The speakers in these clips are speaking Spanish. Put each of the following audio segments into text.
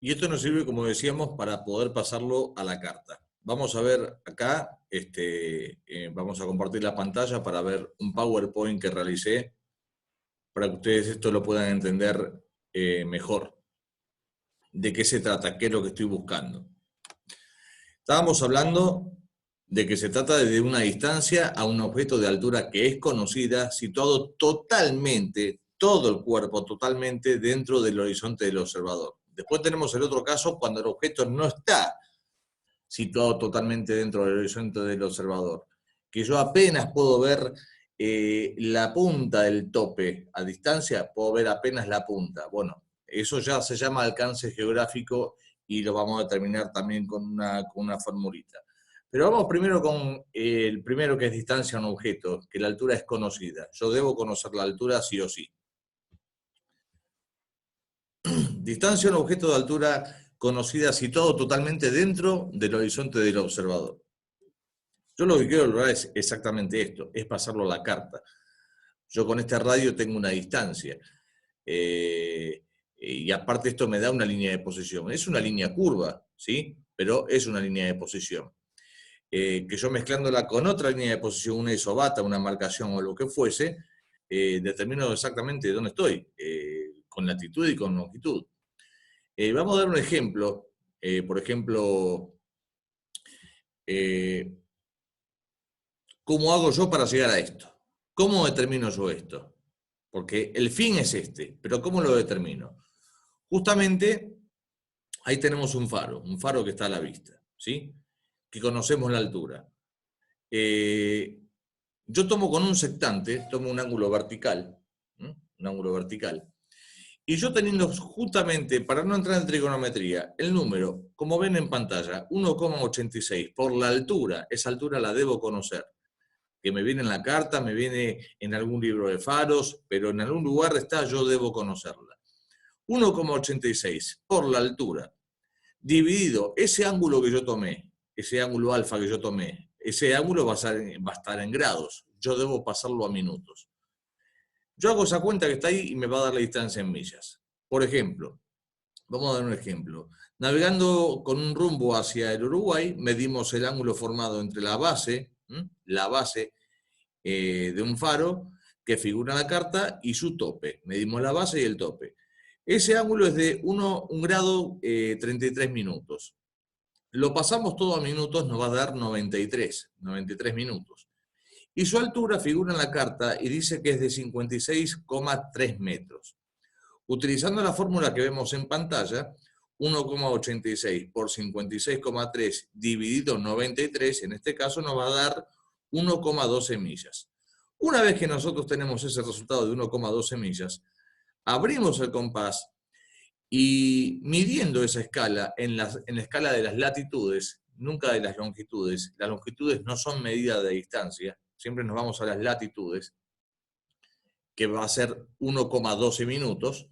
Y esto nos sirve, como decíamos, para poder pasarlo a la carta. Vamos a ver acá, vamos a compartir la pantalla para ver un PowerPoint que realicé, para que ustedes esto lo puedan entender mejor. ¿De qué se trata? ¿Qué es lo que estoy buscando? Estábamos hablando de que se trata de una distancia a un objeto de altura que es conocida, situado totalmente, todo el cuerpo totalmente dentro del horizonte del observador. Después tenemos el otro caso cuando el objeto no está situado totalmente dentro del horizonte del observador, que yo apenas puedo ver la punta del tope a distancia, puedo ver apenas la punta. Bueno, eso ya se llama alcance geográfico y lo vamos a determinar también con una formulita. Pero vamos primero con el primero, que es distancia a un objeto, que la altura es conocida. Yo debo conocer la altura sí o sí. Distancia a un objeto de altura conocida situado totalmente dentro del horizonte del observador. Yo lo que quiero lograr es exactamente esto, es pasarlo a la carta. Yo con este radio tengo una distancia. Y aparte esto me da una línea de posición. Es una línea curva, ¿sí? Pero es una línea de posición. Que yo mezclándola con otra línea de posición, una isobata, una marcación o lo que fuese, determino exactamente dónde estoy, con latitud y con longitud. Vamos a dar un ejemplo. Por ejemplo, ¿cómo hago yo para llegar a esto? ¿Cómo determino yo esto? Porque el fin es este, pero ¿cómo lo determino? Justamente ahí tenemos un faro que está a la vista, ¿sí? Que conocemos la altura. Yo tomo con un sectante, tomo un ángulo vertical, ¿sí? Un ángulo vertical, y yo teniendo justamente, para no entrar en trigonometría, el número, como ven en pantalla, 1,86 por la altura, esa altura la debo conocer, que me viene en la carta, me viene en algún libro de faros, pero en algún lugar está, yo debo conocerla. 1,86 por la altura, dividido ese ángulo que yo tomé, ese ángulo alfa que yo tomé, ese ángulo va a estar en grados, yo debo pasarlo a minutos. Yo hago esa cuenta que está ahí y me va a dar la distancia en millas. Por ejemplo, vamos a dar un ejemplo. Navegando con un rumbo hacia el Uruguay, medimos el ángulo formado entre la base de un faro que figura en la carta y su tope. Medimos la base y el tope. Ese ángulo es de 1 grado 33 minutos. Lo pasamos todo a minutos, nos va a dar 93 minutos. Y su altura figura en la carta y dice que es de 56,3 metros. Utilizando la fórmula que vemos en pantalla, 1,86 por 56,3 dividido 93, en este caso nos va a dar 1,12 millas. Una vez que nosotros tenemos ese resultado de 1,12 millas, abrimos el compás y midiendo esa escala en la escala de las latitudes, nunca de las longitudes no son medidas de distancia, siempre nos vamos a las latitudes, que va a ser 1,12 minutos,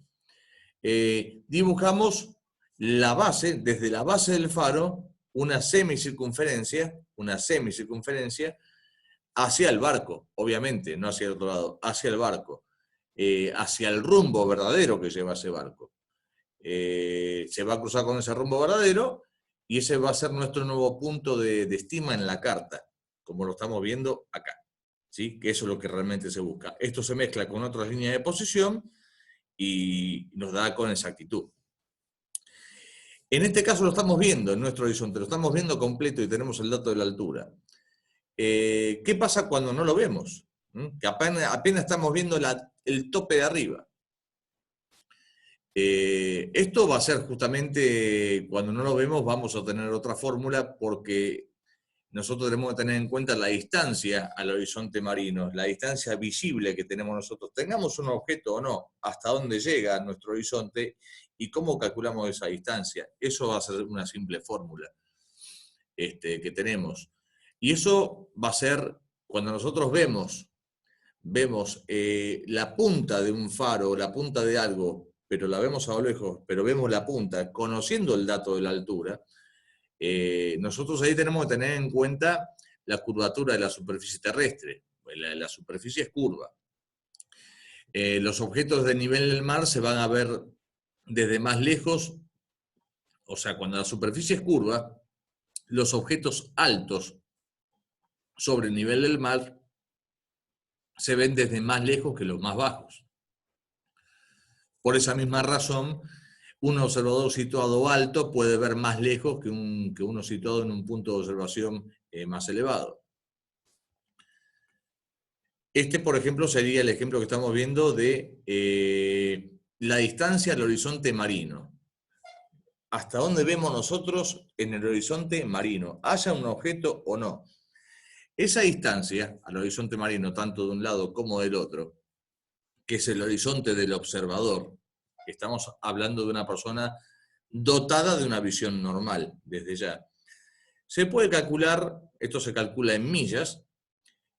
dibujamos la base, desde la base del faro, una semicircunferencia hacia el barco, obviamente, no hacia el otro lado, hacia el barco, hacia el rumbo verdadero que lleva ese barco. Se va a cruzar con ese rumbo verdadero y ese va a ser nuestro nuevo punto de estima en la carta, como lo estamos viendo acá, ¿sí? Que eso es lo que realmente se busca. Esto se mezcla con otras líneas de posición y nos da con exactitud. En este caso lo estamos viendo en nuestro horizonte, lo estamos viendo completo y tenemos el dato de la altura. ¿Qué pasa cuando no lo vemos? Que apenas estamos viendo el tope de arriba. Esto va a ser justamente, cuando no lo vemos, vamos a tener otra fórmula porque nosotros tenemos que tener en cuenta la distancia al horizonte marino, la distancia visible que tenemos nosotros. Tengamos un objeto o no, hasta dónde llega nuestro horizonte y cómo calculamos esa distancia. Eso va a ser una simple fórmula que tenemos. Y eso va a ser, cuando nosotros vemos la punta de un faro, la punta de algo, pero la vemos a lo lejos, pero vemos la punta, conociendo el dato de la altura, nosotros ahí tenemos que tener en cuenta la curvatura de la superficie terrestre. La superficie es curva. Los objetos de nivel del mar se van a ver desde más lejos o sea, cuando la superficie es curva, los objetos altos sobre el nivel del mar se ven desde más lejos que los más bajos. Por esa misma razón, un observador situado alto puede ver más lejos que uno situado en un punto de observación más elevado. Este, por ejemplo, sería el ejemplo que estamos viendo de la distancia al horizonte marino. ¿Hasta dónde vemos nosotros en el horizonte marino? ¿Haya un objeto o no? Esa distancia al horizonte marino, tanto de un lado como del otro, que es el horizonte del observador, estamos hablando de una persona dotada de una visión normal, desde ya. Se puede calcular, esto se calcula en millas,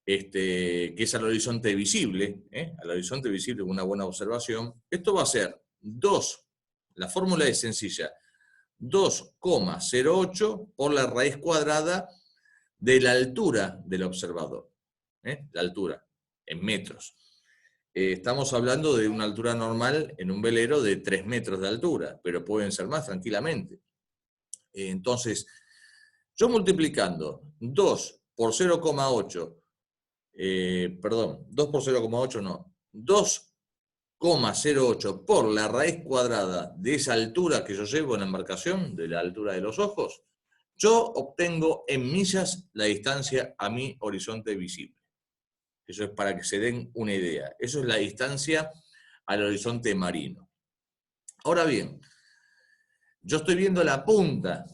que es al horizonte visible, al horizonte visible con una buena observación. Esto va a ser 2, la fórmula es sencilla, 2,08 por la raíz cuadrada de la altura del observador. La altura, en metros. Estamos hablando de una altura normal en un velero de 3 metros de altura, pero pueden ser más tranquilamente. Entonces, yo multiplicando 2 por 0,8, 2 por 0,8 no, 2,08 por la raíz cuadrada de esa altura que yo llevo en la embarcación, de la altura de los ojos, yo obtengo en millas la distancia a mi horizonte visible. Eso es para que se den una idea. Eso es la distancia al horizonte marino. Ahora bien, yo estoy viendo la punta,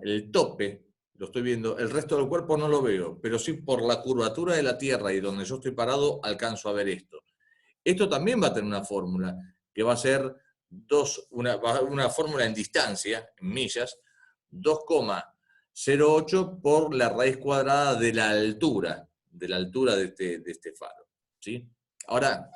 el tope, lo estoy viendo, el resto del cuerpo no lo veo, pero sí por la curvatura de la Tierra y donde yo estoy parado alcanzo a ver esto. Esto también va a tener una fórmula, que va a ser una fórmula en distancia, en millas, 2,08 por la raíz cuadrada de la altura de este faro. ¿Sí? Ahora,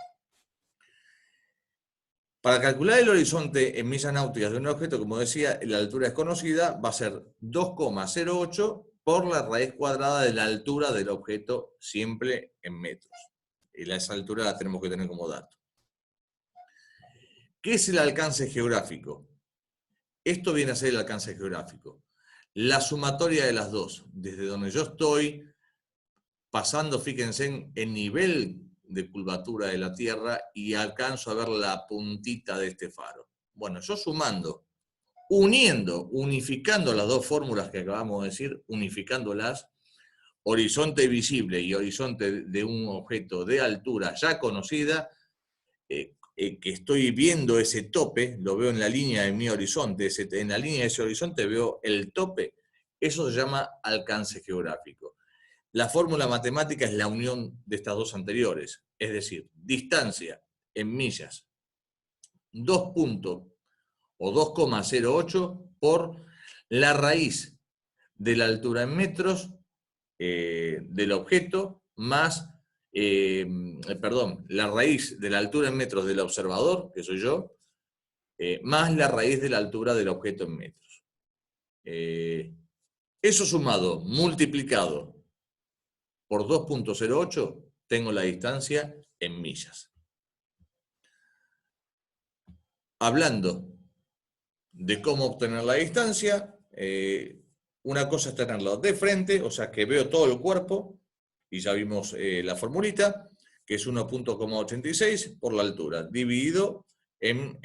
para calcular el horizonte en millas náuticas de un objeto, como decía, la altura desconocida va a ser 2,08 por la raíz cuadrada de la altura del objeto, siempre en metros. Y esa altura la tenemos que tener como dato. ¿Qué es el alcance geográfico? Esto viene a ser el alcance geográfico. La sumatoria de las dos, desde donde yo estoy pasando, fíjense, en nivel de curvatura de la Tierra y alcanzo a ver la puntita de este faro. Bueno, yo sumando, unificando las dos fórmulas que acabamos de decir, unificándolas, horizonte visible y horizonte de un objeto de altura ya conocida, que estoy viendo ese tope, lo veo en la línea de mi horizonte, en la línea de ese horizonte veo el tope, eso se llama alcance geográfico. La fórmula matemática es la unión de estas dos anteriores, es decir, distancia en millas, 2 puntos o 2,08 por la raíz de la altura en metros del objeto más, la raíz de la altura en metros del observador, que soy yo, más la raíz de la altura del objeto en metros. Eso sumado, multiplicado por 2,08, tengo la distancia en millas. Hablando de cómo obtener la distancia, una cosa es tenerlo de frente, o sea que veo todo el cuerpo, y ya vimos la formulita, que es 1,86 por la altura, dividido en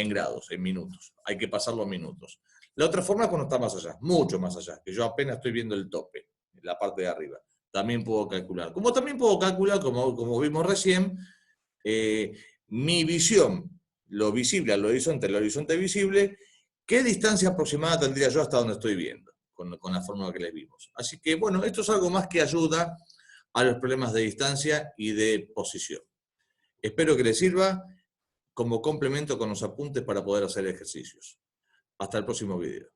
grados, en minutos. Hay que pasarlo a minutos. La otra forma es cuando está más allá, mucho más allá, que yo apenas estoy viendo el tope, la parte de arriba. También puedo calcular. Como también puedo calcular, como vimos recién, mi visión, lo visible al horizonte, el horizonte visible, ¿qué distancia aproximada tendría yo hasta donde estoy viendo? Con la fórmula que les vimos. Así que, bueno, esto es algo más que ayuda a los problemas de distancia y de posición. Espero que les sirva como complemento con los apuntes para poder hacer ejercicios. Hasta el próximo video.